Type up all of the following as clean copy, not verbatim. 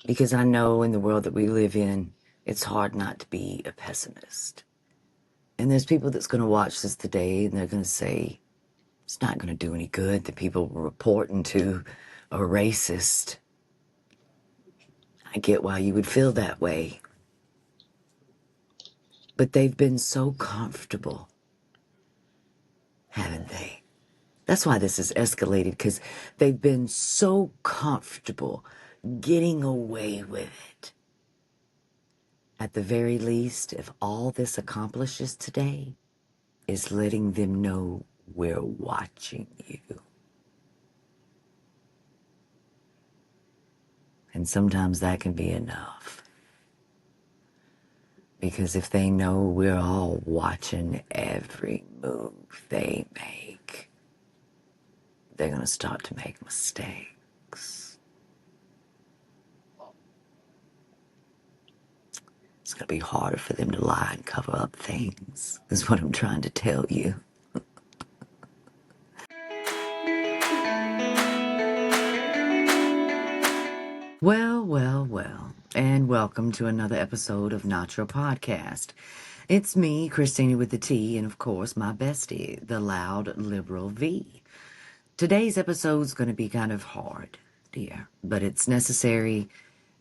Because I know in the world that we live in, it's hard not to be a pessimist. And there's people that's going to watch this today and they're going to say, it's not going to do any good that people were reporting to a racist. I get why you would feel that way. But they've been so comfortable, haven't they? That's why this is escalated, because they've been so comfortable getting away with it. At the very least, if all this accomplishes today is letting them know we're watching you. And sometimes that can be enough. Because if they know we're all watching every move they make, they're going to start to make mistakes. It's going to be harder for them to lie and cover up things, is what I'm trying to tell you. Well, and welcome to another episode of Not Your Podcast. It's me, Christina with the T, and of course, my bestie, the loud liberal V. Today's episode's going to be kind of hard, dear, but it's necessary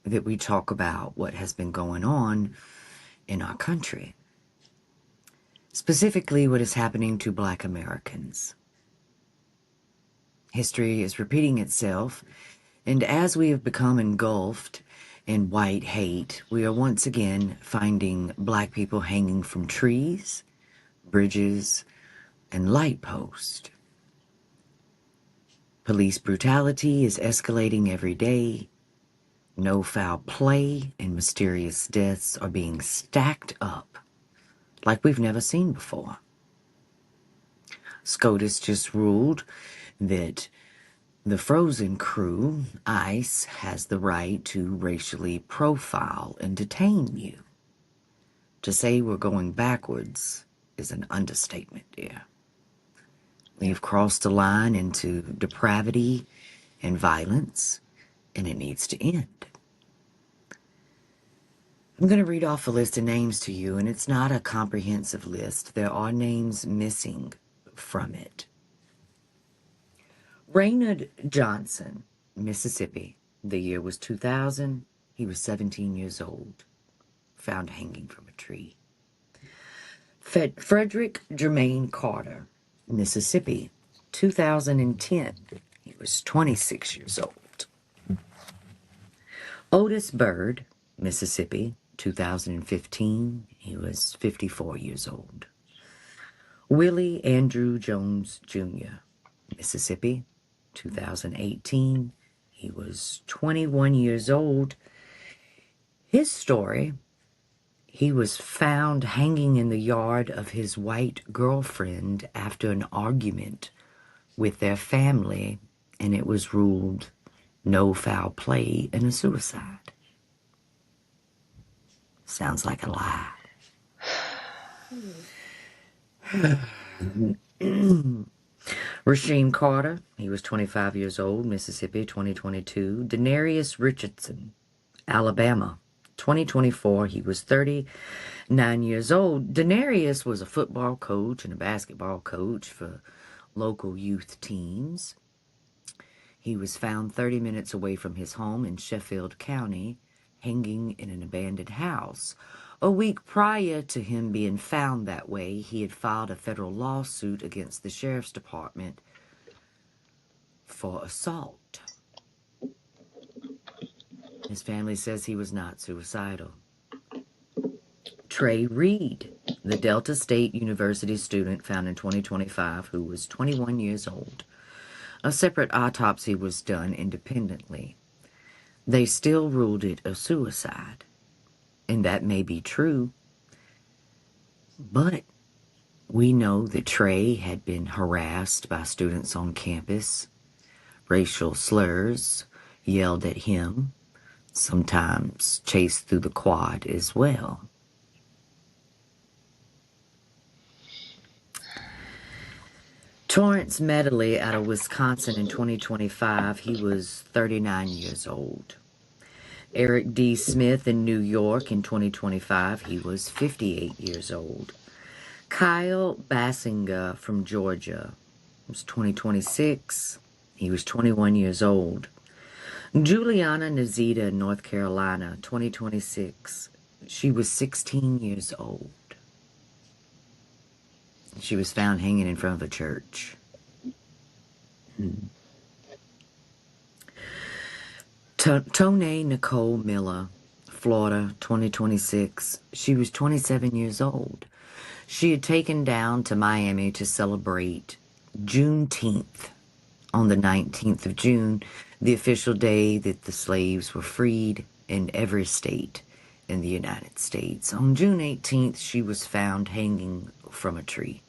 that we talk about what has been going on in our country. Specifically, what is happening to Black Americans. History is repeating itself, and as we have become engulfed in white hate, we are once again finding Black people hanging from trees, bridges, and light posts. Police brutality is escalating every day. No foul play and mysterious deaths are being stacked up like we've never seen before. SCOTUS just ruled that the Frozen crew, ICE, has the right to racially profile and detain you. To say we're going backwards is an understatement, dear. We've crossed a line into depravity and violence, and it needs to end. I'm going to read off a list of names to you, and it's not a comprehensive list. There are names missing from it. Raynard Johnson, Mississippi. The year was 2000. He was 17 years old. Found hanging from a tree. Frederick Jermaine Carter, Mississippi. 2010. He was 26 years old. Otis Byrd, Mississippi. 2015. He was 54 years old. Willie Andrew Jones Jr., Mississippi. 2018. He was 21 years old. His story, he was found hanging in the yard of his white girlfriend after an argument with their family, and it was ruled no foul play and a suicide. Sounds like a lie. Rasheem Carter, he was 25 years old, Mississippi, 2022. Denarius Richardson, Alabama, 2024. He was 39 years old. Denarius was a football coach and a basketball coach for local youth teams. He was found 30 minutes away from his home in Sheffield County, hanging in an abandoned house. A week prior to him being found that way, he had filed a federal lawsuit against the sheriff's department for assault. His family says he was not suicidal. Trey Reed, the Delta State University student found in 2025 who was 21 years old. A separate autopsy was done independently. They still ruled it a suicide. And that may be true, but we know that Trey had been harassed by students on campus. Racial slurs yelled at him, sometimes chased through the quad as well. Torrance Medley out of Wisconsin in 2025, he was 39 years old. Eric D. Smith in New York in 2025, he was 58 years old. Kyle Basinga from Georgia, it was 2026, he was 21 years old. Juliana Nazita in North Carolina, 2026, she was 16 years old. She was found hanging in front of a church. Tone Nicole Miller, Florida, 2026. She was 27 years old. She had taken down to Miami to celebrate Juneteenth on the 19th of June, the official day that the slaves were freed in every state in the United States. On June 18th, she was found hanging from a tree.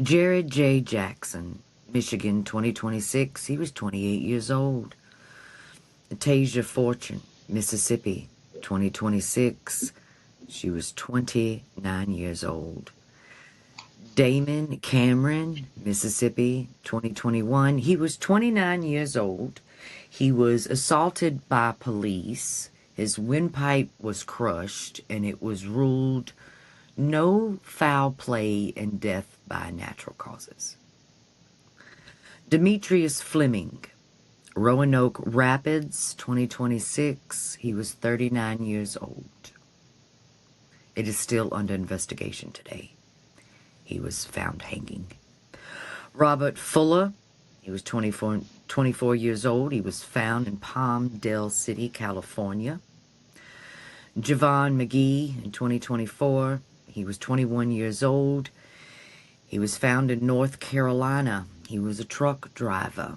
Jared J. Jackson, Michigan, 2026. He was 28 years old. Tasia Fortune, Mississippi, 2026. She was 29 years old. Damon Cameron, Mississippi, 2021. He was 29 years old. He was assaulted by police. His windpipe was crushed, and it was ruled no foul play and death by natural causes. Demetrius Fleming, Roanoke Rapids, 2026. He was 39 years old. It is still under investigation today. He was found hanging. Robert Fuller, he was 24 years old. He was found in Palmdale City, California. Javon McGee in 2024. He was 21 years old. He was found in North Carolina. He was a truck driver.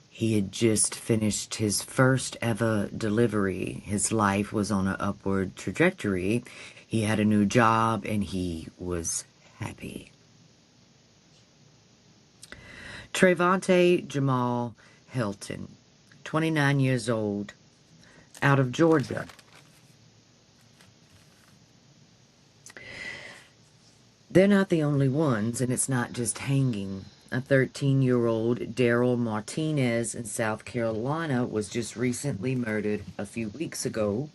He had just finished his first ever delivery. His life was on an upward trajectory. He had a new job and he was happy. Trevante Jamal Helton, 29 years old, out of Georgia. They're not the only ones, and it's not just hanging. A 13-year-old Daryl Martinez in South Carolina was just recently murdered a few weeks ago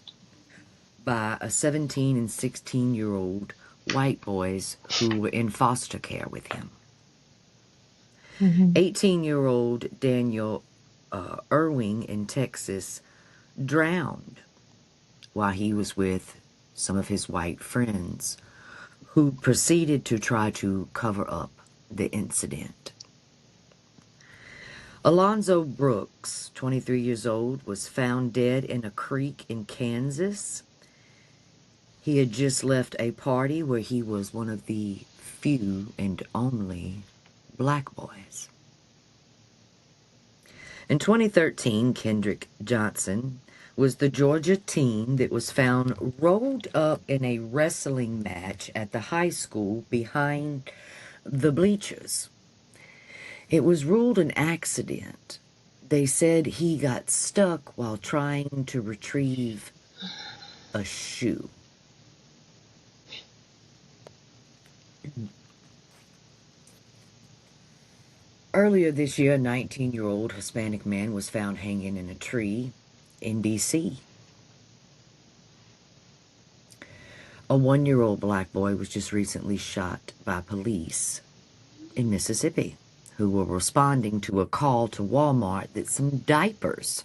by a 17 and 16-year-old white boys who were in foster care with him. 18-year-old Daniel Irving in Texas drowned while he was with some of his white friends, who proceeded to try to cover up the incident. Alonzo Brooks, 23 years old, was found dead in a creek in Kansas. He had just left a party where he was one of the few and only black boys. In 2013, Kendrick Johnson was the Georgia teen that was found rolled up in a wrestling match at the high school behind the bleachers. It was ruled an accident. They said he got stuck while trying to retrieve a shoe. Earlier this year, a 19-year-old Hispanic man was found hanging in a tree in D.C. A 1-year-old black boy was just recently shot by police in Mississippi, who were responding to a call to Walmart that some diapers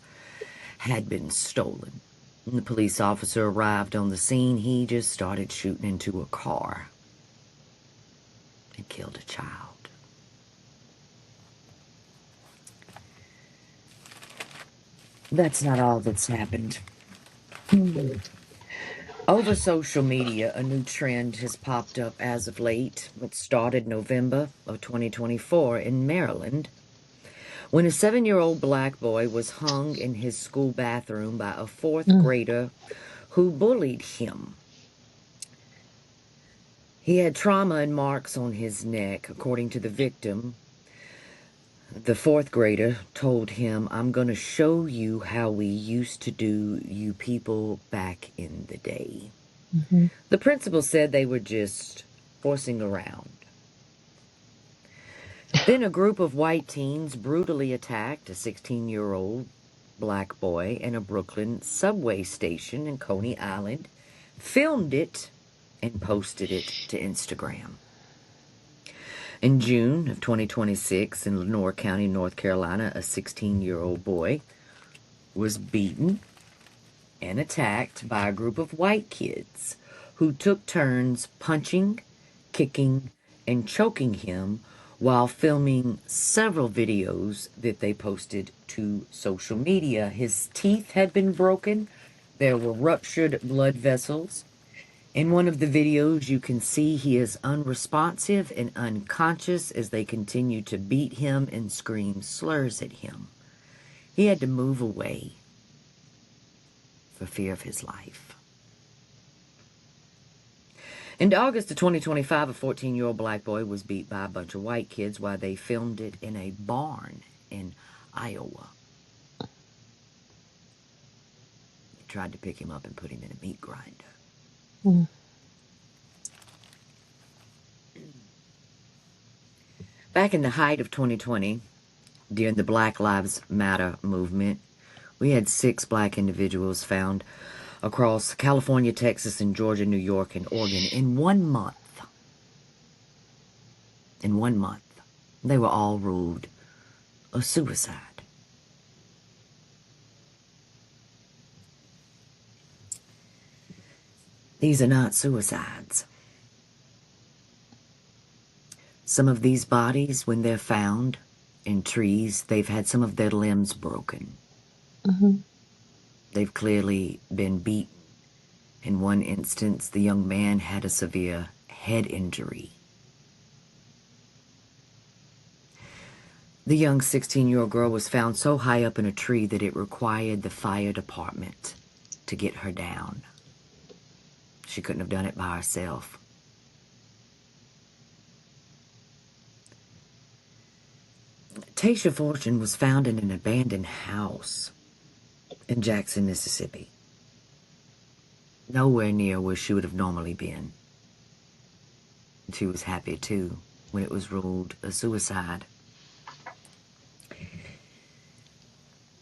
had been stolen. When the police officer arrived on the scene, he just started shooting into a car and killed a child. That's not all that's happened. Over social media, a new trend has popped up as of late. It started November of 2024 in Maryland, when a 7-year-old black boy was hung in his school bathroom by a 4th grader who bullied him. He had trauma and marks on his neck, according to the victim. The 4th grader told him, "I'm going to show you how we used to do, you people back in the day." The principal said they were just forcing around. Then a group of white teens brutally attacked a 16-year-old black boy in a Brooklyn subway station in Coney Island, filmed it, and posted it to Instagram. In June of 2026, in Lenore County, North Carolina, a 16-year-old boy was beaten and attacked by a group of white kids who took turns punching, kicking, and choking him while filming several videos that they posted to social media. His teeth had been broken. There were ruptured blood vessels. In one of the videos, you can see he is unresponsive and unconscious as they continue to beat him and scream slurs at him. He had to move away for fear of his life. In August of 2025, a 14-year-old black boy was beat by a bunch of white kids while they filmed it in a barn in Iowa. They tried to pick him up and put him in a meat grinder. Mm. Back in the height of 2020, during the Black Lives Matter movement, we had 6 black individuals found across California, Texas, and Georgia, New York, and Oregon in 1 month. In 1 month. They were all ruled a suicide. These are not suicides. Some of these bodies, when they're found in trees, they've had some of their limbs broken. Mm-hmm. They've clearly been beaten. In one instance, the young man had a severe head injury. The young 16-year-old girl was found so high up in a tree that it required the fire department to get her down. She couldn't have done it by herself. Tasha Fortune was found in an abandoned house in Jackson, Mississippi. Nowhere near where she would have normally been. She was happy, too, when it was ruled a suicide.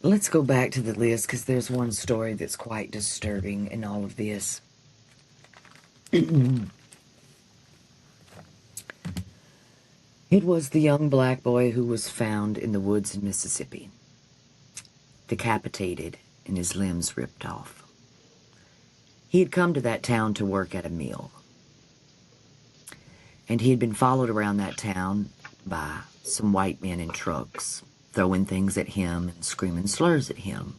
Let's go back to the list, because there's one story that's quite disturbing in all of this. It was the young black boy who was found in the woods in Mississippi, decapitated and his limbs ripped off. He had come to that town to work at a mill, and he had been followed around that town by some white men in trucks, throwing things at him and screaming slurs at him.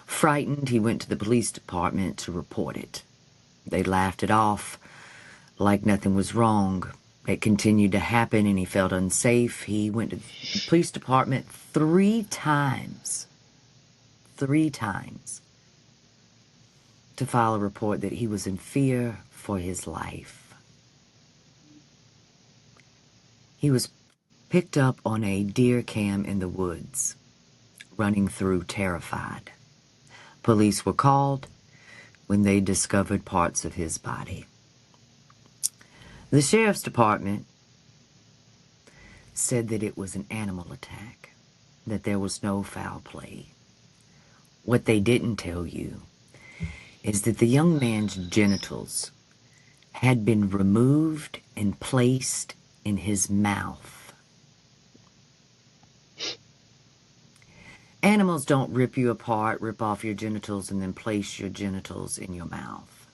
Frightened, he went to the police department to report it. They laughed it off like nothing was wrong. It continued to happen, and he felt unsafe. He went to the police department 3 times. 3 times. To file a report that he was in fear for his life. He was picked up on a deer cam in the woods, running through terrified. Police were called when they discovered parts of his body. The sheriff's department said that it was an animal attack, that there was no foul play. What they didn't tell you is that the young man's genitals had been removed and placed in his mouth. Animals don't rip you apart, rip off your genitals, and then place your genitals in your mouth.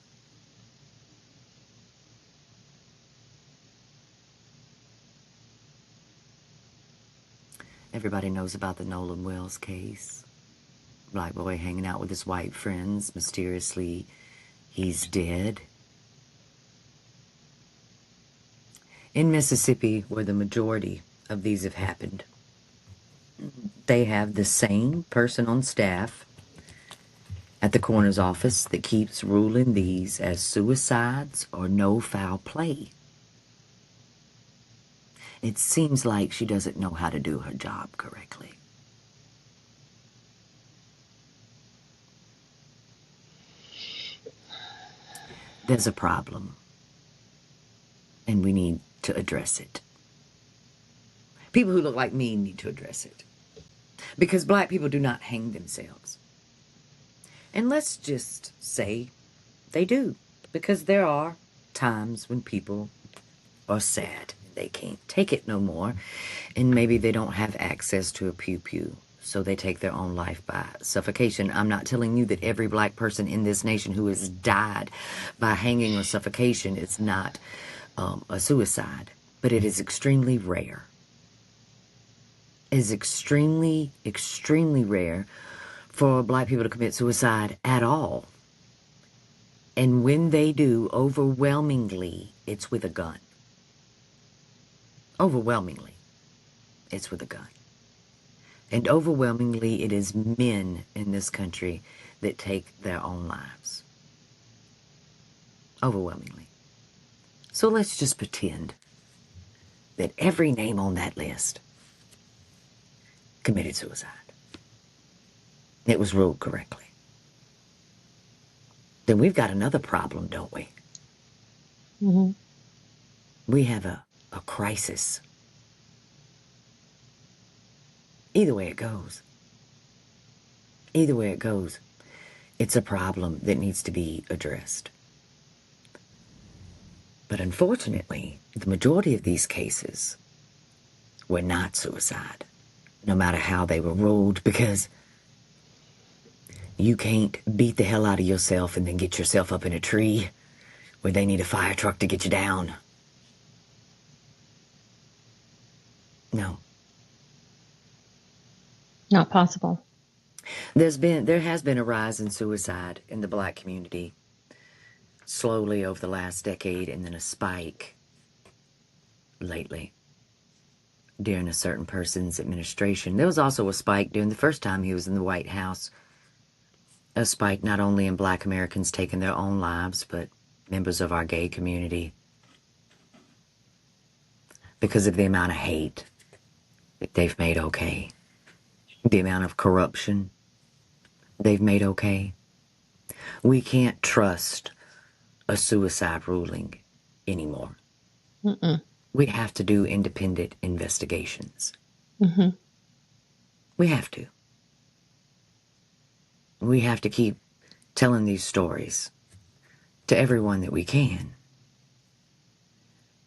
Everybody knows about the Nolan Wells case. Black boy hanging out with his white friends. Mysteriously, he's dead. In Mississippi, where the majority of these have happened, they have the same person on staff at the coroner's office that keeps ruling these as suicides or no foul play. It seems like she doesn't know how to do her job correctly. There's a problem, and we need to address it. People who look like me need to address it. Because black people do not hang themselves. And let's just say they do. Because there are times when people are sad. They can't take it no more. And maybe they don't have access to a pew-pew. So they take their own life by suffocation. I'm not telling you that every black person in this nation who has died by hanging or suffocation is not a suicide. But it is extremely rare. It is extremely, extremely rare for black people to commit suicide at all. And when they do, overwhelmingly, it's with a gun. Overwhelmingly, it's with a gun. And overwhelmingly, it is men in this country that take their own lives. Overwhelmingly. So let's just pretend that every name on that list committed suicide. It was ruled correctly. Then we've got another problem, don't we? Mm-hmm. We have a crisis. Either way it goes. Either way it goes, it's a problem that needs to be addressed. But unfortunately, the majority of these cases were not suicide, no matter how they were ruled, because you can't beat the hell out of yourself and then get yourself up in a tree where they need a fire truck to get you down. No. Not possible. There has been a rise in suicide in the black community slowly over the last decade, and then a spike lately during a certain person's administration. There was also a spike during the first time he was in the White House. A spike not only in black Americans taking their own lives, but members of our gay community, because of the amount of hate that they've made okay. The amount of corruption they've made okay. We can't trust a suicide ruling anymore. Mm-mm. We have to do independent investigations. Mm-hmm. We have to. We have to keep telling these stories to everyone that we can.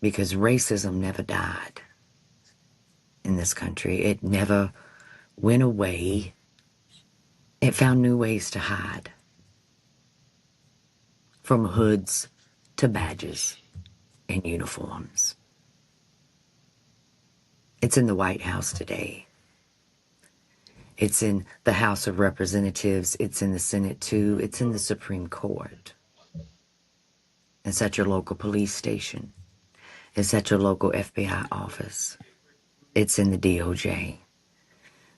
Because racism never died in this country. It never went away. It found new ways to hide. From hoods to badges and uniforms. It's in the White House today. It's in the House of Representatives. It's in the Senate too. It's in the Supreme Court. It's at your local police station. It's at your local FBI office. It's in the DOJ.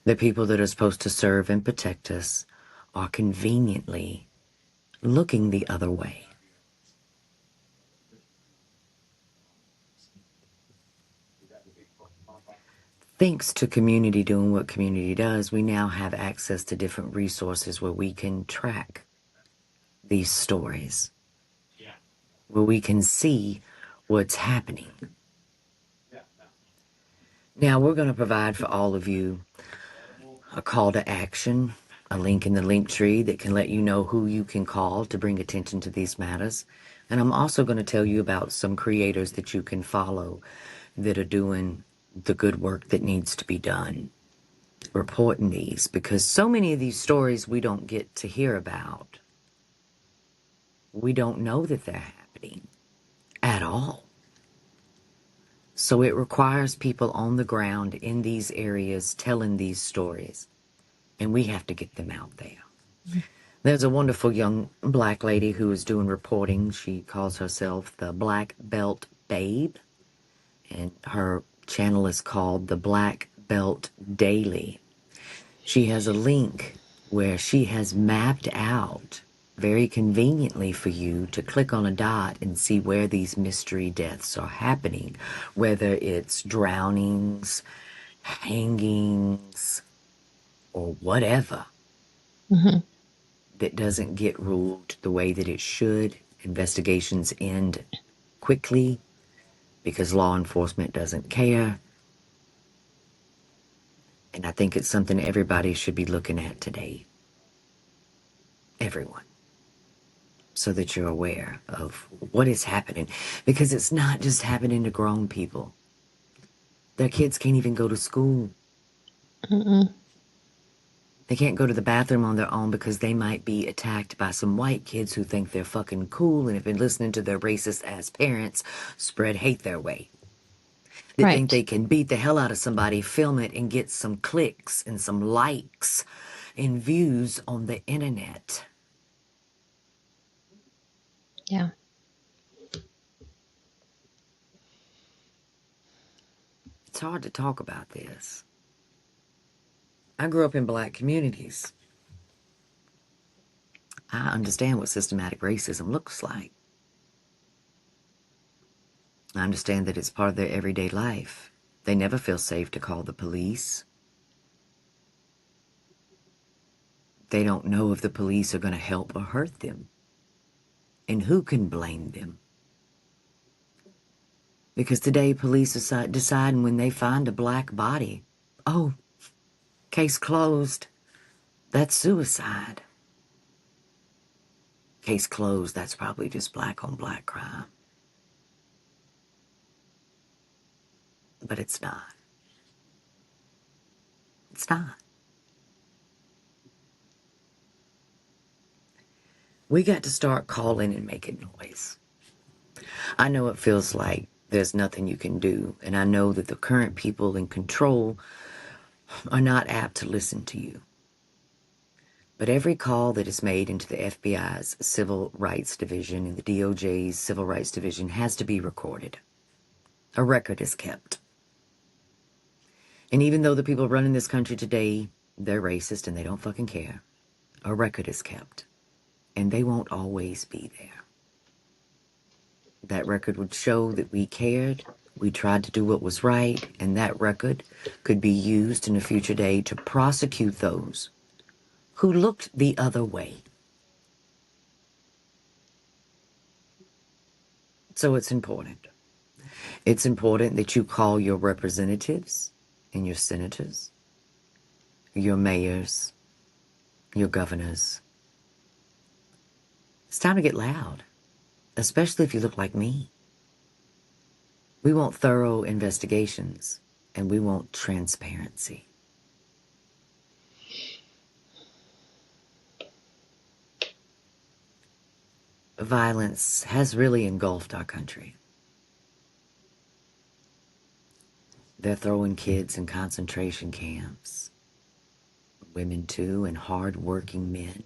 The people that are supposed to serve and protect us are conveniently looking the other way. Thanks to community doing what community does, we now have access to different resources where we can track these stories, where we can see what's happening. Now, we're going to provide for all of you a call to action, a link in the link tree that can let you know who you can call to bring attention to these matters. And I'm also going to tell you about some creators that you can follow that are doing the good work that needs to be done, reporting these, because so many of these stories we don't get to hear about. We don't know that they're happening at all. So it requires people on the ground in these areas telling these stories, and we have to get them out there. There's a wonderful young black lady who is doing reporting. She calls herself the Black Belt Babe, and her channel is called the Black Belt Daily. She has a link where she has mapped out very conveniently for you to click on a dot and see where these mystery deaths are happening, whether it's drownings, hangings, or whatever. Mm-hmm. That doesn't get ruled the way that it should. Investigations end quickly because law enforcement doesn't care. And I think it's something everybody should be looking at today. Everyone. So that you're aware of what is happening. Because it's not just happening to grown people. Their kids can't even go to school. Mm-mm. They can't go to the bathroom on their own because they might be attacked by some white kids who think they're fucking cool and have been listening to their racist ass parents spread hate their way. They think Right. they can beat the hell out of somebody, film it, and get some clicks and some likes and views on the internet. Yeah. It's hard to talk about this. I grew up in black communities. I understand what systematic racism looks like. I understand that it's part of their everyday life. They never feel safe to call the police. They don't know if the police are going to help or hurt them. And who can blame them? Because today police are deciding when they find a black body, oh, case closed, that's suicide. Case closed, that's probably just black on black crime. But it's not. It's not. We got to start calling and making noise. I know it feels like there's nothing you can do, and I know that the current people in control are not apt to listen to you. But every call that is made into the FBI's Civil Rights Division and the DOJ's Civil Rights Division has to be recorded. A record is kept. And even though the people running this country today, they're racist and they don't fucking care, a record is kept. And they won't always be there. That record would show that we cared, we tried to do what was right, and that record could be used in a future day to prosecute those who looked the other way. So it's important. It's important that you call your representatives and your senators, your mayors, your governors. It's time to get loud, especially if you look like me. We want thorough investigations, and we want transparency. Violence has really engulfed our country. They're throwing kids in concentration camps, women too, and hard-working men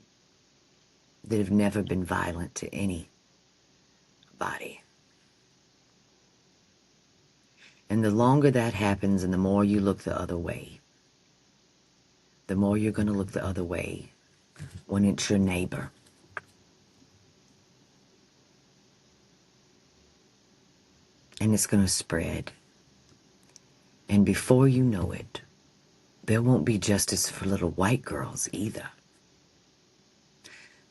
that have never been violent to anybody. And the longer that happens and the more you look the other way, the more you're going to look the other way when it's your neighbor. And it's going to spread. And before you know it, there won't be justice for little white girls either.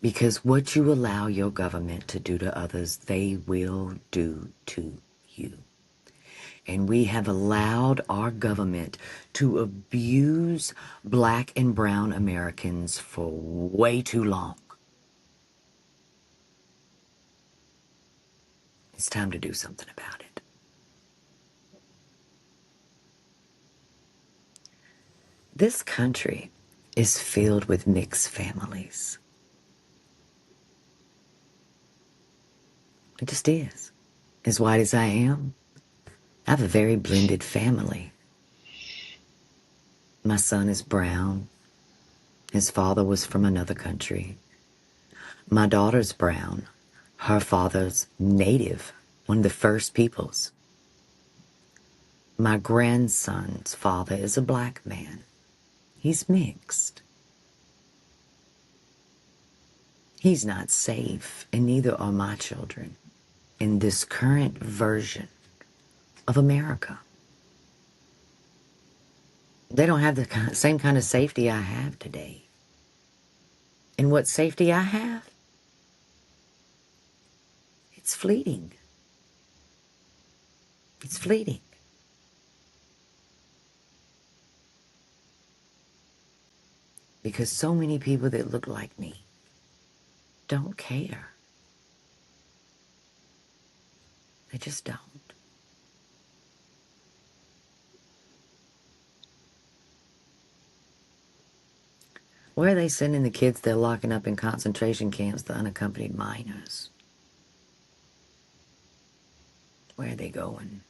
Because what you allow your government to do to others, they will do to you. And we have allowed our government to abuse black and brown Americans for way too long. It's time to do something about it. This country is filled with mixed families. It just is. As white as I am, I have a very blended family. My son is brown. His father was from another country. My daughter's brown. Her father's native, one of the first peoples. My grandson's father is a black man. He's mixed. He's not safe, and neither are my children in this current version of America. They don't have the same kind of safety I have today. And what safety I have, it's fleeting. It's fleeting. Because so many people that look like me don't care. They just don't. Where are they sending the kids they're locking up in concentration camps, the unaccompanied minors? Where are they going?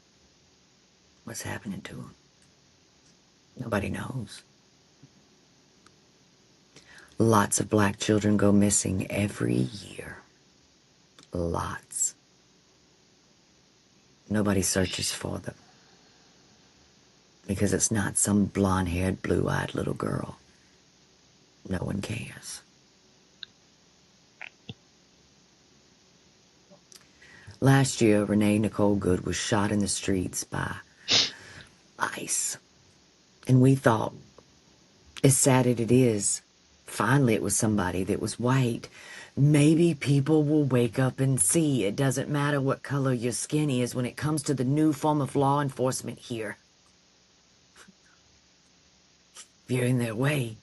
What's happening to them? Nobody knows. Lots of black children go missing every year. Lots. Nobody searches for them. Because it's not some blonde-haired, blue-eyed little girl. No one cares. Last year, Renee Nicole Good was shot in the streets by ICE. And we thought, as sad as it is, finally it was somebody that was white. Maybe people will wake up and see it doesn't matter what color your skin is when it comes to the new form of law enforcement here. If you're in their way,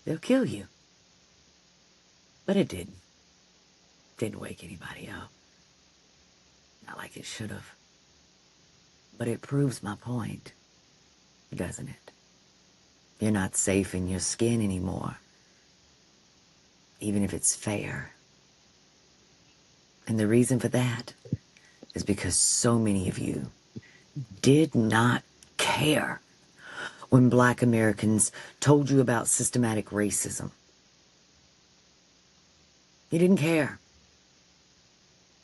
they'll kill you. But it didn't. Didn't wake anybody up. Not like it should have. But it proves my point, doesn't it? You're not safe in your skin anymore, even if it's fair. And the reason for that is because so many of you did not care when black Americans told you about systematic racism. You didn't care.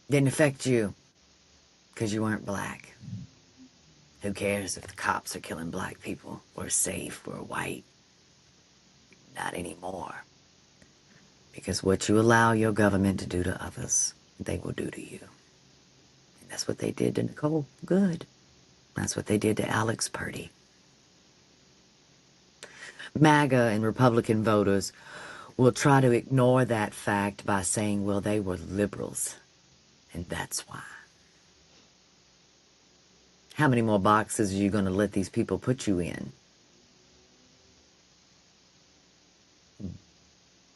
Didn't affect you because you weren't black. Who cares if the cops are killing black people? We're safe, we're white. Not anymore. Because what you allow your government to do to others, they will do to you. And that's what they did to Nicole Good. That's what they did to Alex Purdy. MAGA and Republican voters will try to ignore that fact by saying, well, they were liberals, and that's why. How many more boxes are you going to let these people put you in?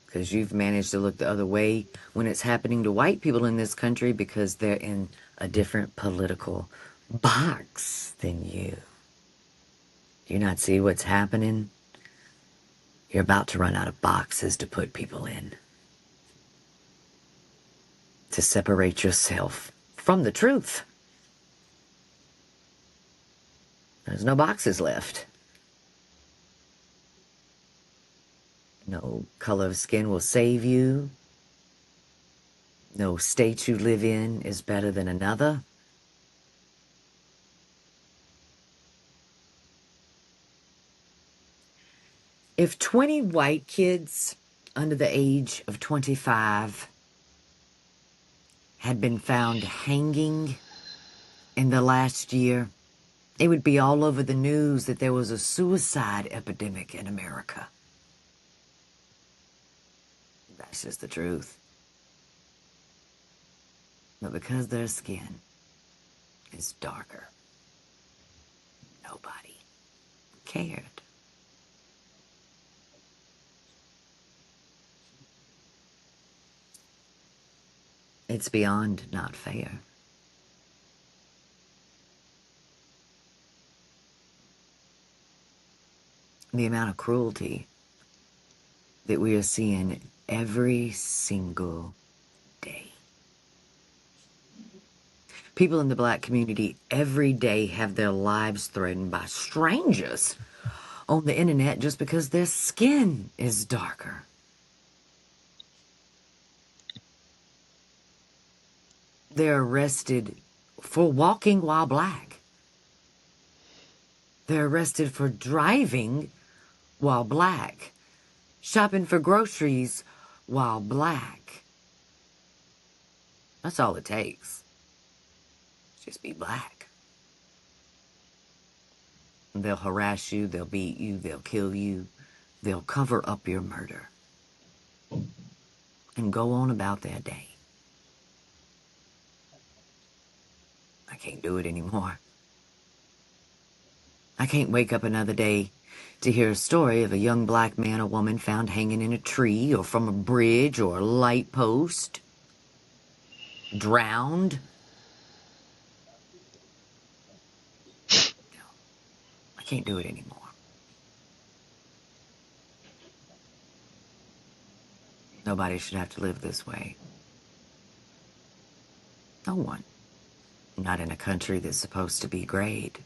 Because you've managed to look the other way when it's happening to white people in this country because they're in a different political box than you. Do you not see what's happening? You're about to run out of boxes to put people in. To separate yourself from the truth. There's no boxes left. No color of skin will save you. No state you live in is better than another. If 20 white kids under the age of 25 had been found hanging in the last year, it would be all over the news that there was a suicide epidemic in America. That's just the truth. But because their skin is darker, nobody cared. It's beyond not fair. The amount of cruelty that we are seeing every single day. People in the black community every day have their lives threatened by strangers on the internet just because their skin is darker. They're arrested for walking while black. They're arrested for driving while black. Shopping for groceries while black. That's all it takes. Just be black. They'll harass you, they'll beat you, they'll kill you, they'll cover up your murder and go on about their day. I can't do it anymore. I can't wake up another day to hear a story of a young black man or woman found hanging in a tree or from a bridge or a light post, drowned. No, I can't do it anymore. Nobody should have to live this way. No one. Not in a country that's supposed to be great.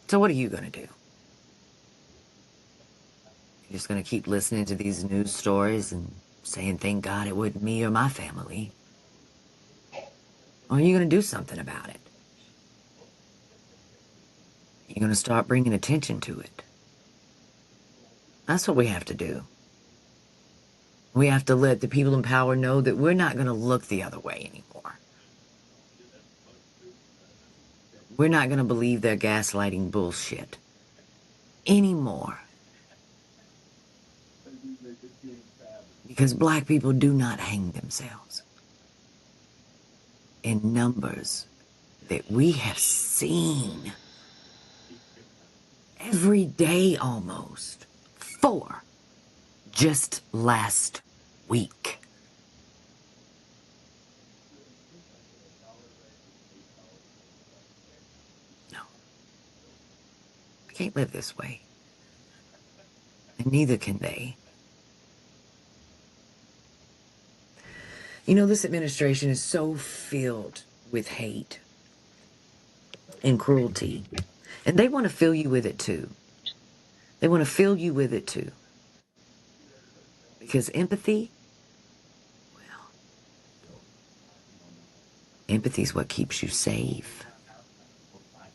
So what are you going to do? You're just going to keep listening to these news stories and saying, thank God it wasn't me or my family? Or are you going to do something about it? You're going to start bringing attention to it. That's what we have to do. We have to let the people in power know that we're not going to look the other way anymore. We're not going to believe their gaslighting bullshit anymore. Because black people do not hang themselves in numbers that we have seen every day almost. 4 just last week. No. I can't live this way. And neither can they. You know, this administration is so filled with hate and cruelty. And they want to fill you with it too. They want to fill you with it too. Because empathy, well, empathy is what keeps you safe.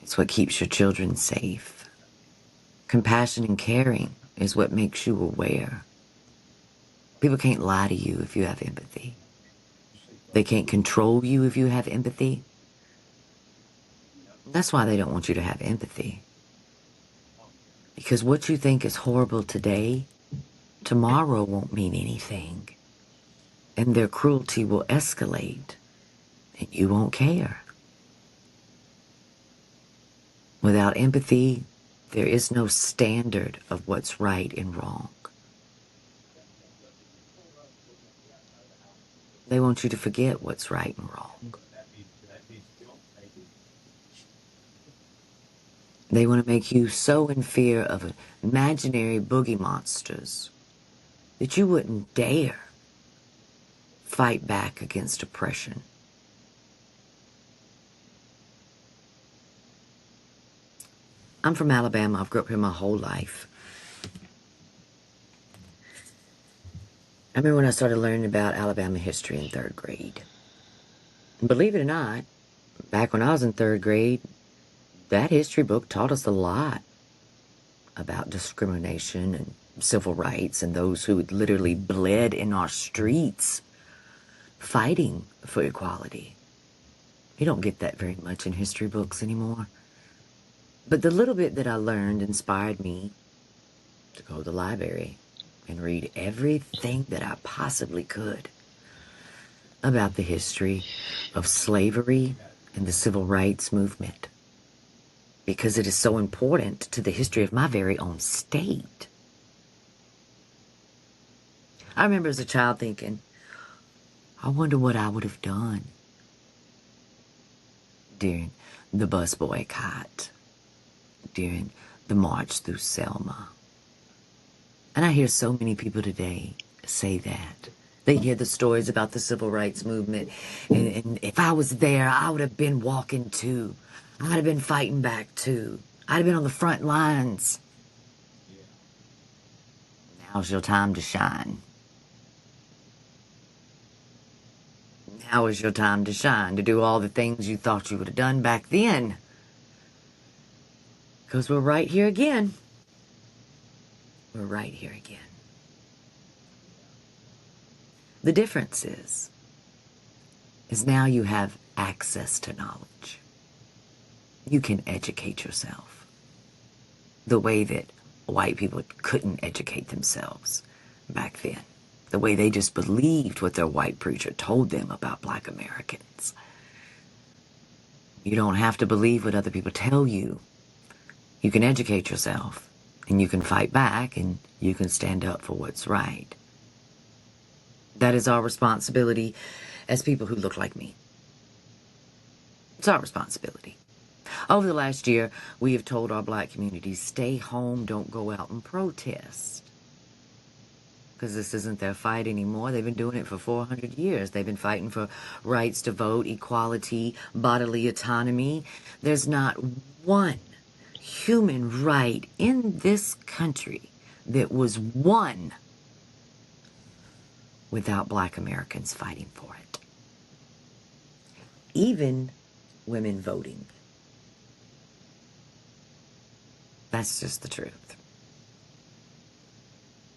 It's what keeps your children safe. Compassion and caring is what makes you aware. People can't lie to you if you have empathy. They can't control you if you have empathy. That's why they don't want you to have empathy. Because what you think is horrible today, tomorrow won't mean anything. And their cruelty will escalate, and you won't care. Without empathy, there is no standard of what's right and wrong. They want you to forget what's right and wrong. They want to make you so in fear of imaginary boogie monsters that you wouldn't dare fight back against oppression. I'm from Alabama. I've grew up here my whole life. I remember when I started learning about Alabama history in 3rd grade. And believe it or not, back when I was in 3rd grade, that history book taught us a lot about discrimination and civil rights and those who had literally bled in our streets fighting for equality. You don't get that very much in history books anymore. But the little bit that I learned inspired me to go to the library and read everything that I possibly could about the history of slavery and the civil rights movement, because it is so important to the history of my very own state. I remember as a child thinking, I wonder what I would have done during the bus boycott, during the march through Selma. And I hear so many people today say that. They hear the stories about the civil rights movement, and if I was there, I would have been walking too. I'd have been fighting back too. I'd have been on the front lines. Now's your time to shine. Now is your time to shine, to do all the things you thought you would have done back then. Because we're right here again. We're right here again. The difference is now you have access to knowledge. You can educate yourself the way that white people couldn't educate themselves back then. The way they just believed what their white preacher told them about black Americans. You don't have to believe what other people tell you. You can educate yourself, and you can fight back, and you can stand up for what's right. That is our responsibility as people who look like me. It's our responsibility. Over the last year, we have told our black communities, stay home, don't go out and protest. Because this isn't their fight anymore. They've been doing it for 400 years. They've been fighting for rights to vote, equality, bodily autonomy. There's not one human right in this country that was won without black Americans fighting for it. Even women voting. That's just the truth.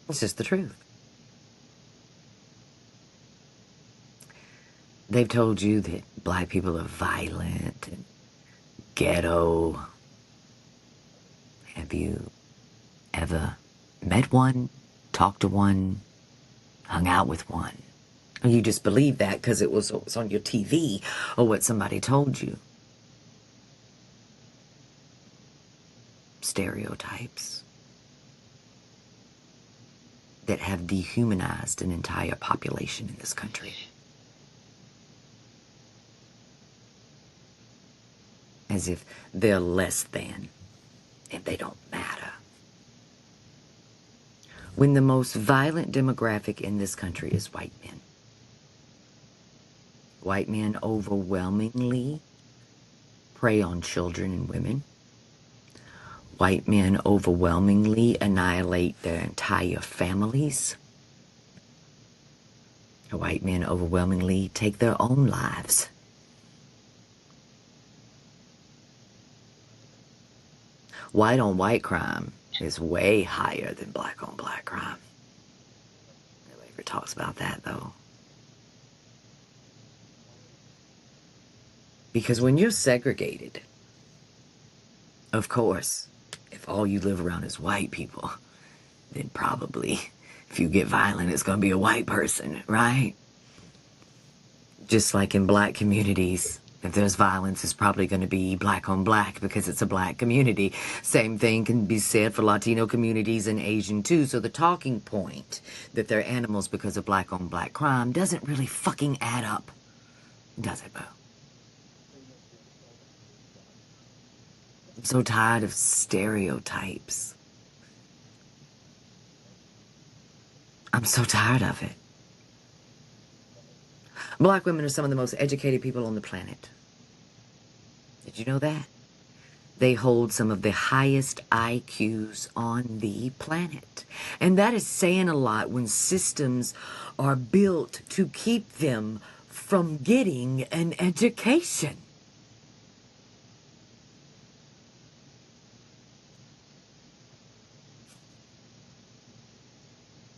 It's just the truth. They've told you that black people are violent and ghetto. Have you ever met one, talked to one, hung out with one? Or you just believe that because it was on your TV or what somebody told you? Stereotypes that have dehumanized an entire population in this country. As if they're less than, and they don't matter. When the most violent demographic in this country is white men. White men overwhelmingly prey on children and women. White men overwhelmingly annihilate their entire families. White men overwhelmingly take their own lives. White on white crime is way higher than black on black crime. Nobody ever talks about that, though. Because when you're segregated, of course, if all you live around is white people, then probably if you get violent, it's going to be a white person, right? Just like in black communities, if there's violence, it's probably going to be black on black because it's a black community. Same thing can be said for Latino communities and Asian too. So the talking point that they're animals because of black on black crime doesn't really fucking add up, does it, Boo? I'm so tired of stereotypes. I'm so tired of it. Black women are some of the most educated people on the planet. Did you know that? They hold some of the highest IQs on the planet. And that is saying a lot when systems are built to keep them from getting an education.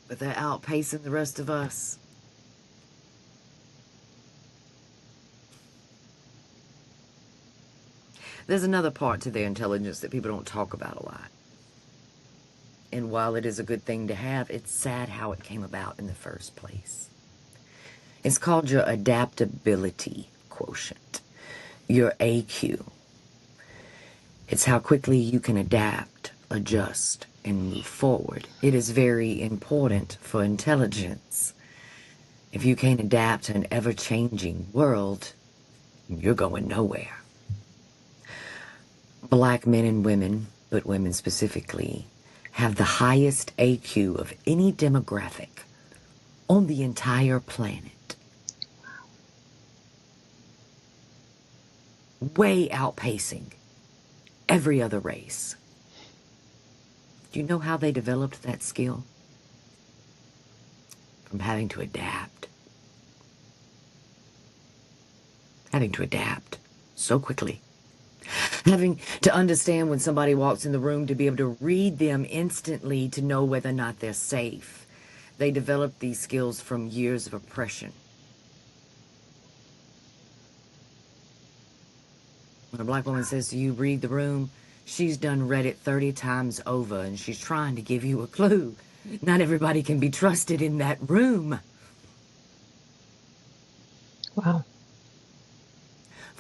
But they're outpacing the rest of us. There's another part to their intelligence that people don't talk about a lot. And while it is a good thing to have, it's sad how it came about in the first place. It's called your adaptability quotient, your AQ. It's how quickly you can adapt, adjust, and move forward. It is very important for intelligence. If you can't adapt to an ever-changing world, you're going nowhere. Black men and women, but women specifically, have the highest AQ of any demographic on the entire planet. Way outpacing every other race. Do you know how they developed that skill? From having to adapt. Having to adapt so quickly. Having to understand when somebody walks in the room to be able to read them instantly to know whether or not they're safe. They developed these skills from years of oppression. When a black woman says to you, read the room, she's done read it 30 times over and she's trying to give you a clue. Not everybody can be trusted in that room. Wow.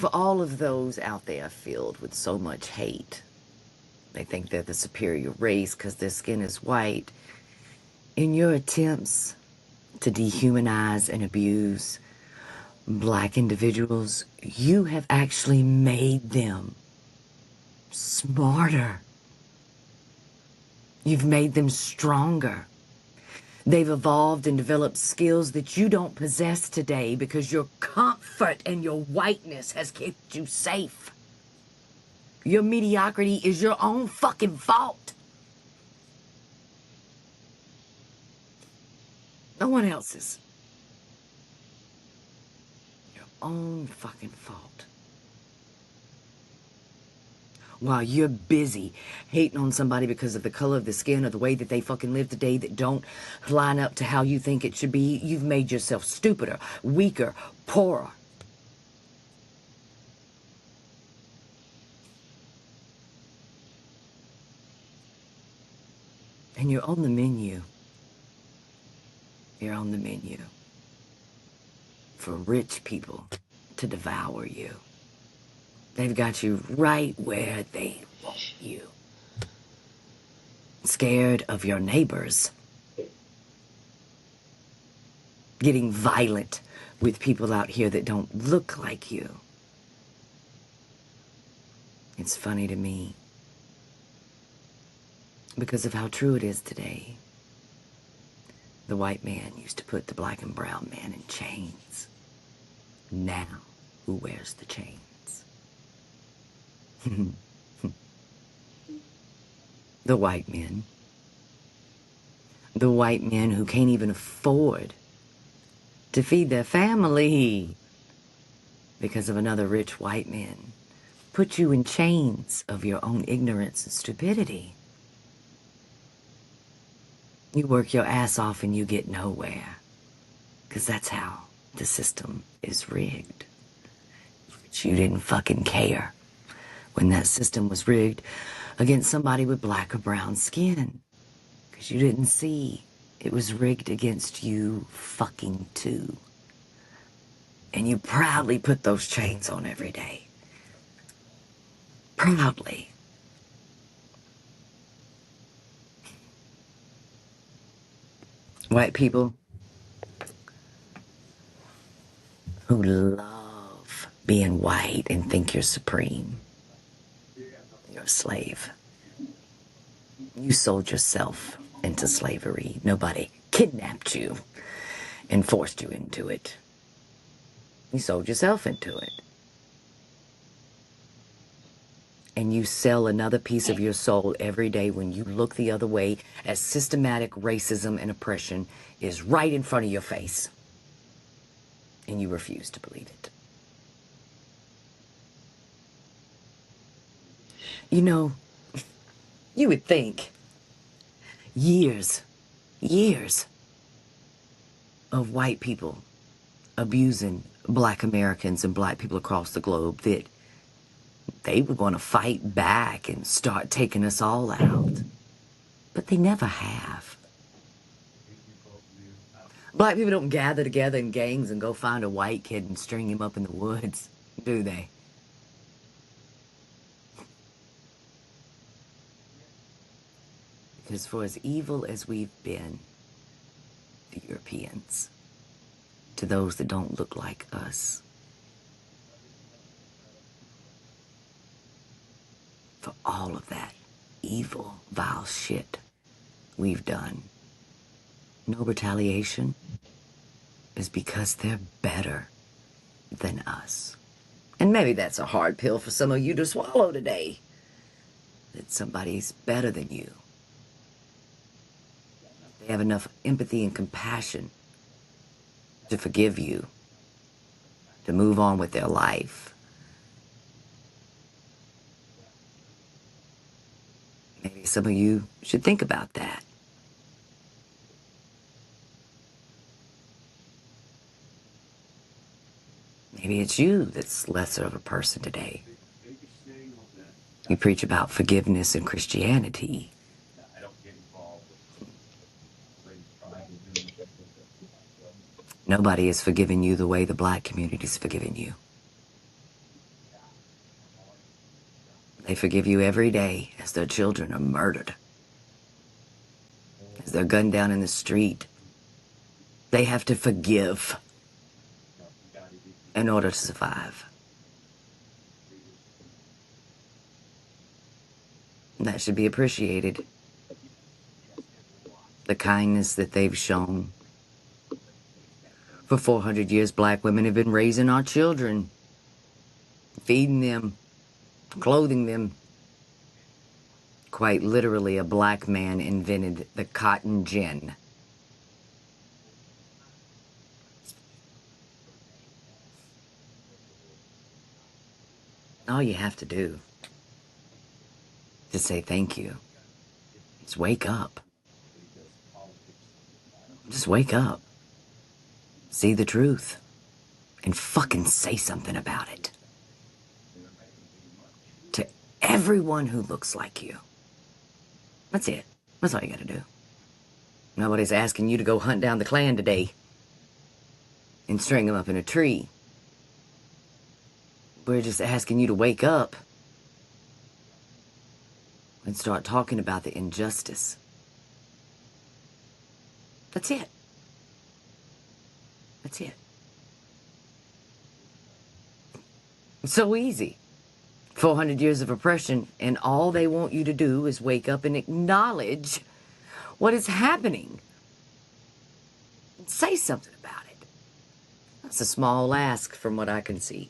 For all of those out there filled with so much hate, they think they're the superior race because their skin is white. In your attempts to dehumanize and abuse black individuals, you have actually made them smarter. You've made them stronger. They've evolved and developed skills that you don't possess today because your comfort and your whiteness has kept you safe. Your mediocrity is your own fucking fault. No one else's. Your own fucking fault. While you're busy hating on somebody because of the color of the skin or the way that they fucking live today that don't line up to how you think it should be, you've made yourself stupider, weaker, poorer. And you're on the menu. You're on the menu for rich people to devour you. They've got you right where they want you. Scared of your neighbors. Getting violent with people out here that don't look like you. It's funny to me because of how true it is today. The white man used to put the black and brown man in chains. Now, who wears the chains? The white men. The white men who can't even afford to feed their family because of another rich white man. Put you in chains of your own ignorance and stupidity. You work your ass off and you get nowhere. Because that's how the system is rigged. But you didn't fucking care when that system was rigged against somebody with black or brown skin. Because you didn't see it was rigged against you fucking too. And you proudly put those chains on every day. Proudly. White people who love being white and think you're supreme. You're a slave. You sold yourself into slavery. Nobody kidnapped you and forced you into it. You sold yourself into it. And you sell another piece of your soul every day when you look the other way as systematic racism and oppression is right in front of your face. And you refuse to believe it. You know, you would think years of white people abusing black Americans and black people across the globe that they were going to fight back and start taking us all out. But they never have. Black people don't gather together in gangs and go find a white kid and string him up in the woods, do they? Because for as evil as we've been, the Europeans, to those that don't look like us, for all of that evil, vile shit we've done, no retaliation is because they're better than us. And maybe that's a hard pill for some of you to swallow today, that somebody's better than you. They have enough empathy and compassion to forgive you, to move on with their life. Maybe some of you should think about that. Maybe it's you that's lesser of a person today. You preach about forgiveness in Christianity. Nobody has forgiven you the way the black community's forgiven you. forgive you every day as their children are murdered, as they're gunned down in the street. They have to forgive in order to survive. That should be appreciated. The kindness that they've shown. For 400 years, black women have been raising our children, feeding them, clothing them. Quite literally, a black man invented the cotton gin. All you have to do to say thank you is wake up. Just wake up. See the truth. And fucking say something about it. To everyone who looks like you. That's it. That's all you gotta do. Nobody's asking you to go hunt down the Klan today and string them up in a tree. We're just asking you to wake up and start talking about the injustice. That's it. That's it. It's so easy. 400 years of oppression, and all they want you to do is wake up and acknowledge what is happening. And say something about it. That's a small ask from what I can see.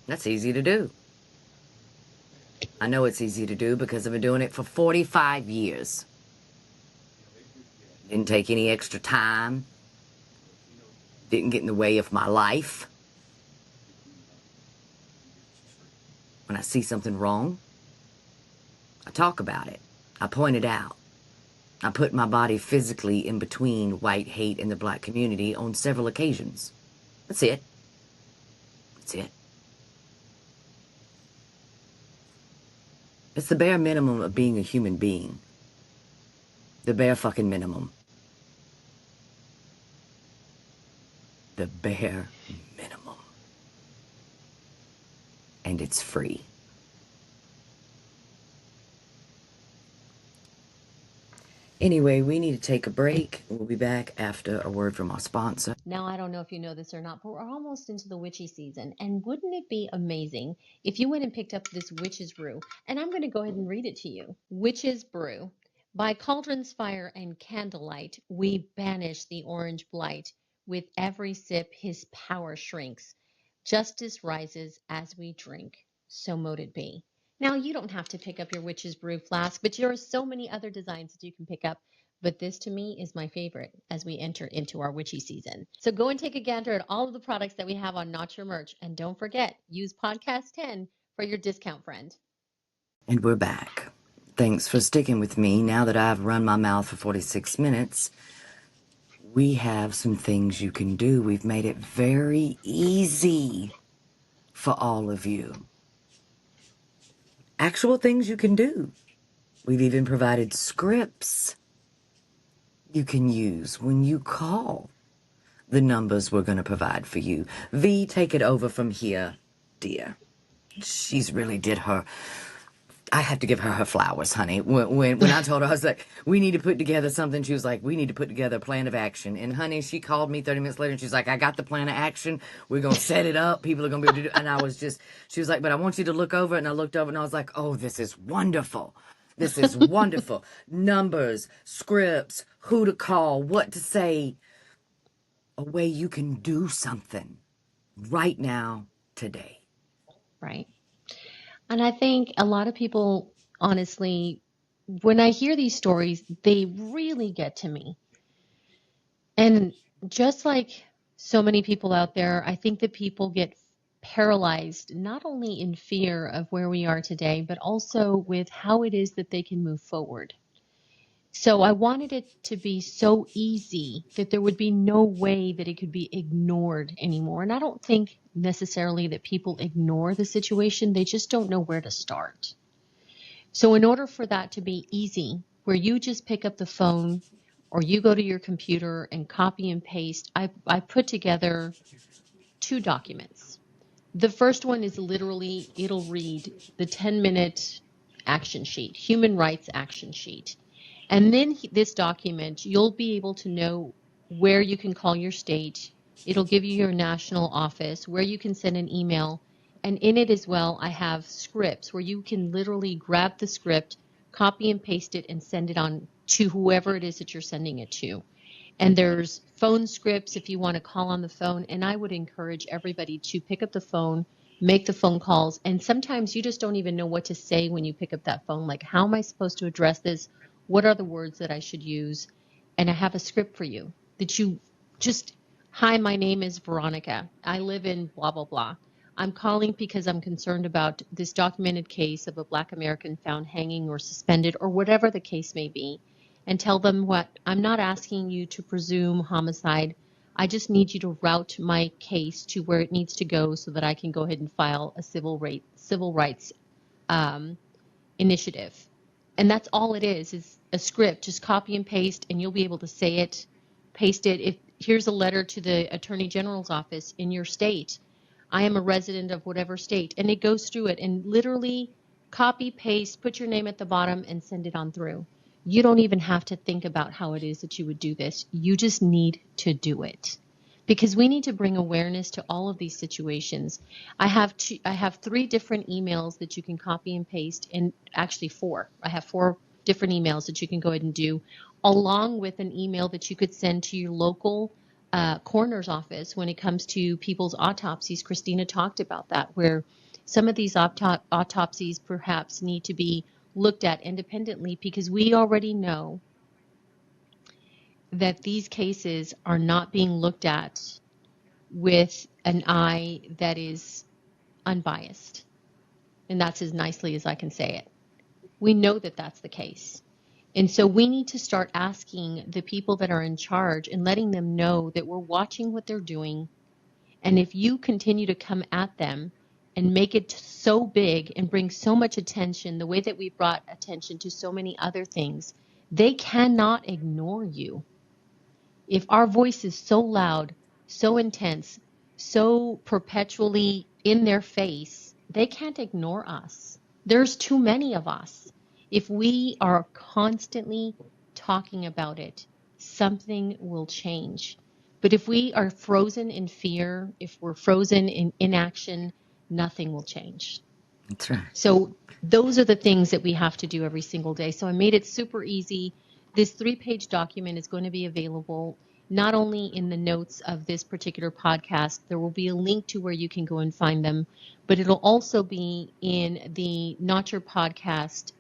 That's easy to do. I know it's easy to do because I've been doing it for 45 years. Didn't take any extra time. Didn't get in the way of my life. When I see something wrong, I talk about it. I point it out. I put my body physically in between white hate and the black community on several occasions. That's it. That's it. It's the bare minimum of being a human being. The bare fucking minimum. The bare minimum. And it's free. Anyway, we need to take a break. We'll be back after a word from our sponsor. Now, I don't know if you know this or not, but we're almost into the witchy season. And wouldn't it be amazing if you went and picked up this Witch's Brew? And I'm going to go ahead and read it to you. Witch's Brew. By cauldron's fire and candlelight, we banish the orange blight. With every sip, his power shrinks. Justice rises as we drink. So mote it be. Now, you don't have to pick up your Witch's Brew flask, but there are so many other designs that you can pick up. But this to me is my favorite as we enter into our witchy season. So go and take a gander at all of the products that we have on Not Your Merch. And don't forget, use podcast 10 for your discount, friend. And we're back. Thanks for sticking with me. Now that I've run my mouth for 46 minutes, we have some things you can do. We've made it very easy for all of you. Actual things you can do. We've even provided scripts you can use when you call the numbers we're going to provide for you. V, take it over from here, dear. She's really did her... I have to give her her flowers, honey. When I told her, I was like, we need to put together something, she was like, we need to put together a plan of action. And honey, she called me 30 minutes later and she's like, I got the plan of action. We're going to set it up. People are going to be able to do it. And I was just, she was like, but I want you to look over it. And I looked over and I was like, oh, this is wonderful. This is wonderful. Numbers, scripts, who to call, what to say. A way you can do something right now, today. Right. And I think a lot of people, honestly, when I hear these stories, they really get to me. And just like so many people out there, I think that people get paralyzed not only in fear of where we are today, but also with how it is that they can move forward. So I wanted it to be so easy that there would be no way that it could be ignored anymore. And I don't think necessarily that people ignore the situation, they just don't know where to start. So in order for that to be easy, where you just pick up the phone or you go to your computer and copy and paste, I put together two documents. The first one is literally, it'll read the 10-minute action sheet, human rights action sheet. And then this document, you'll be able to know where you can call your state. It'll give you your national office, where you can send an email. And in it as well, I have scripts where you can literally grab the script, copy and paste it, and send it on to whoever it is that you're sending it to. And there's phone scripts if you want to call on the phone. And I would encourage everybody to pick up the phone, make the phone calls. And sometimes you just don't even know what to say when you pick up that phone. Like, how am I supposed to address this? What are the words that I should use? And I have a script for you that you just, hi, my name is Veronica. I live in blah, blah, blah. I'm calling because I'm concerned about this documented case of a Black American found hanging or suspended or whatever the case may be. And tell them what, I'm not asking you to presume homicide. I just need you to route my case to where it needs to go so that I can go ahead and file a civil rights initiative. And that's all it is a script. Just copy and paste, and you'll be able to say it, paste it. If here's a letter to the Attorney General's office in your state. I am a resident of whatever state, and it goes through it and literally copy, paste, put your name at the bottom, and send it on through. You don't even have to think about how it is that you would do this. You just need to do it. Because we need to bring awareness to all of these situations. I have 3 different emails that you can copy and paste, and actually 4. I have 4 different emails that you can go ahead and do, along with an email that you could send to your local coroner's office when it comes to people's autopsies. Christina talked about that, where some of these autopsies perhaps need to be looked at independently, because we already know that these cases are not being looked at with an eye that is unbiased. And that's as nicely as I can say it. We know that that's the case. And so we need to start asking the people that are in charge and letting them know that we're watching what they're doing. And if you continue to come at them and make it so big and bring so much attention, the way that we brought attention to so many other things, they cannot ignore you. If our voice is so loud, so intense, so perpetually in their face, they can't ignore us. There's too many of us. If we are constantly talking about it, something will change. But if we are frozen in fear, if we're frozen in inaction, nothing will change. That's right. So those are the things that we have to do every single day. So I made it super easy. This 3-page document is going to be available not only in the notes of this particular podcast, there will be a link to where you can go and find them, but it'll also be in the Not Your Podcast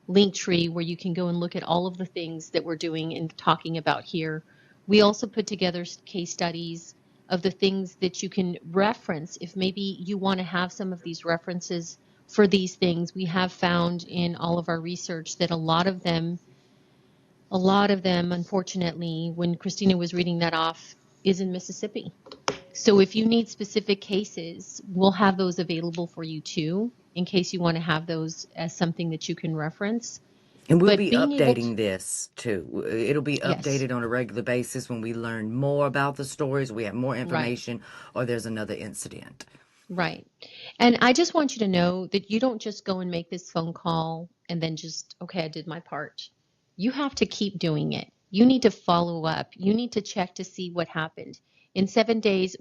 link tree, where you can go and look at all of the things that we're doing and talking about here. We also put together case studies of the things that you can reference if maybe you want to have some of these references for these things. We have found in all of our research that a lot of them, unfortunately, when Christina was reading that off, is in Mississippi. So if you need specific cases, we'll have those available for you too, in case you want to have those as something that you can reference. And we'll But be being able updating to, this too. It'll be yes, updated on a regular basis when we learn more about the stories, we have more right. information, or there's another incident. Right. And I just want you to know that you don't just go and make this phone call and then just, okay, I did my part. You have to keep doing it. You need to follow up. You need to check to see what happened. In 7 days,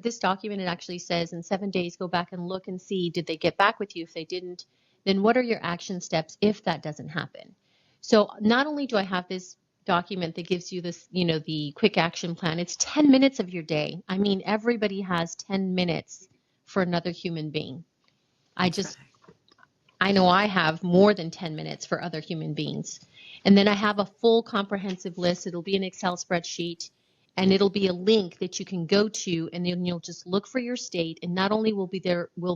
this document, it actually says in 7 days, go back and look and see, did they get back with you? If they didn't, then what are your action steps if that doesn't happen? So not only do I have this document that gives you this, the quick action plan, it's 10 minutes of your day. I mean, everybody has 10 minutes for another human being. That's right. I know I have more than 10 minutes for other human beings. And then I have a full comprehensive list. It'll be an Excel spreadsheet, and it'll be a link that you can go to, and then you'll just look for your state. And not only will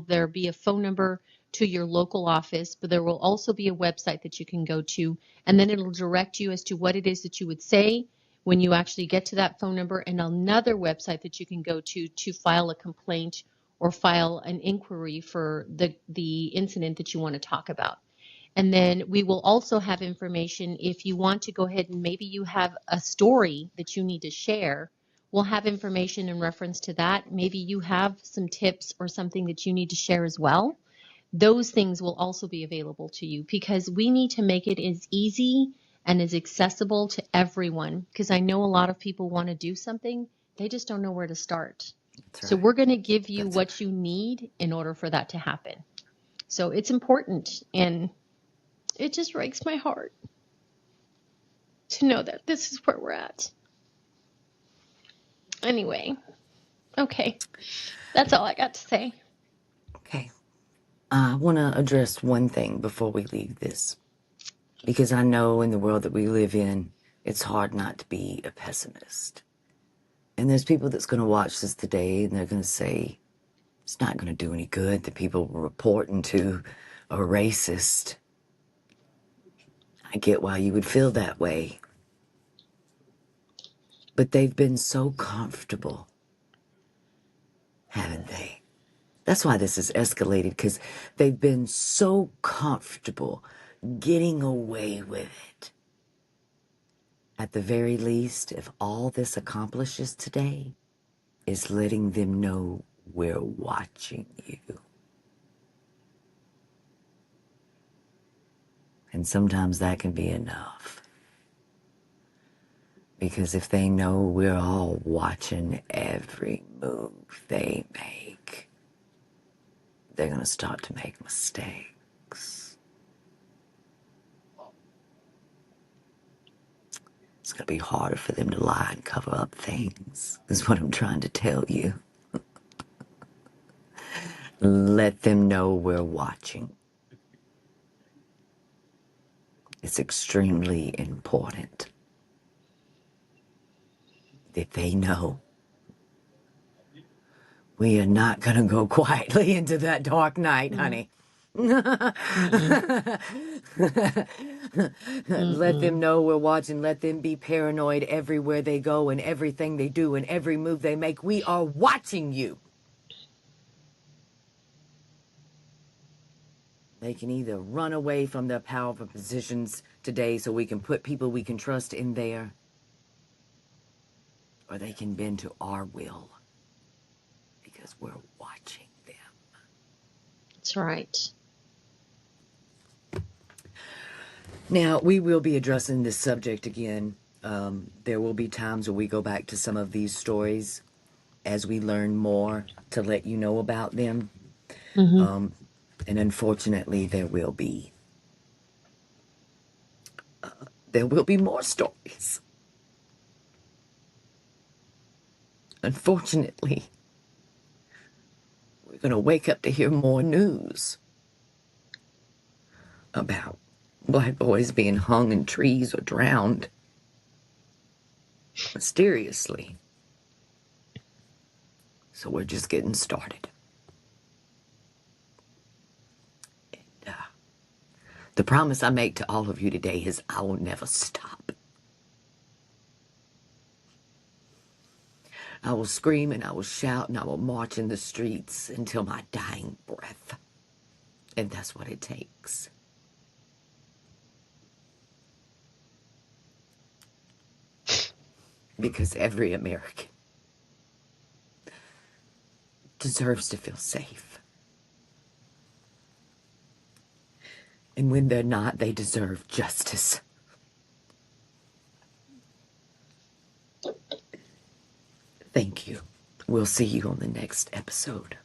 there be a phone number to your local office, but there will also be a website that you can go to, and then it'll direct you as to what it is that you would say when you actually get to that phone number, and another website that you can go to file a complaint or file an inquiry for the incident that you want to talk about. And then we will also have information if you want to go ahead and maybe you have a story that you need to share. we'll have information in reference to that. Maybe you have some tips or something that you need to share as well. Those things will also be available to you, because we need to make it as easy and as accessible to everyone, because I know a lot of people want to do something, they just don't know where to start. That's So right. we're going to give you That's what you need in order for that to happen. So it's important, and it just breaks my heart to know that this is where we're at. Anyway, okay, that's all I got to say. okay. I want to address one thing before we leave this, because I know in the world that we live in, it's hard not to be a pessimist. And there's people that's going to watch this today, and they're going to say, it's not going to do any good. The people we're reporting to are racist. I get why you would feel that way. But they've been so comfortable, haven't they? That's why this is escalated, because they've been so comfortable getting away with it. At the very least, if all this accomplishes today is letting them know we're watching you. And sometimes that can be enough. Because if they know we're all watching every move they make, they're going to start to make mistakes. It's going to be harder for them to lie and cover up things, is what I'm trying to tell you. Let them know we're watching. It's extremely important that they know we are not going to go quietly into that dark night, honey. Let them know we're watching. Let them be paranoid everywhere they go and everything they do and every move they make. We are watching you. They can either run away from their powerful positions today so we can put people we can trust in there, or they can bend to our will because we're watching them. That's right. Now, we will be addressing this subject again. There will be times where we go back to some of these stories as we learn more to let you know about them. Mm-hmm. And unfortunately, there will be more stories. Unfortunately, we're going to wake up to hear more news about black boys being hung in trees or drowned mysteriously. So we're just getting started. And, the promise I make to all of you today is I will never stop. I will scream and I will shout and I will march in the streets until my dying breath. And that's what it takes. Because every American deserves to feel safe. And when they're not, they deserve justice. Thank you. We'll see you on the next episode.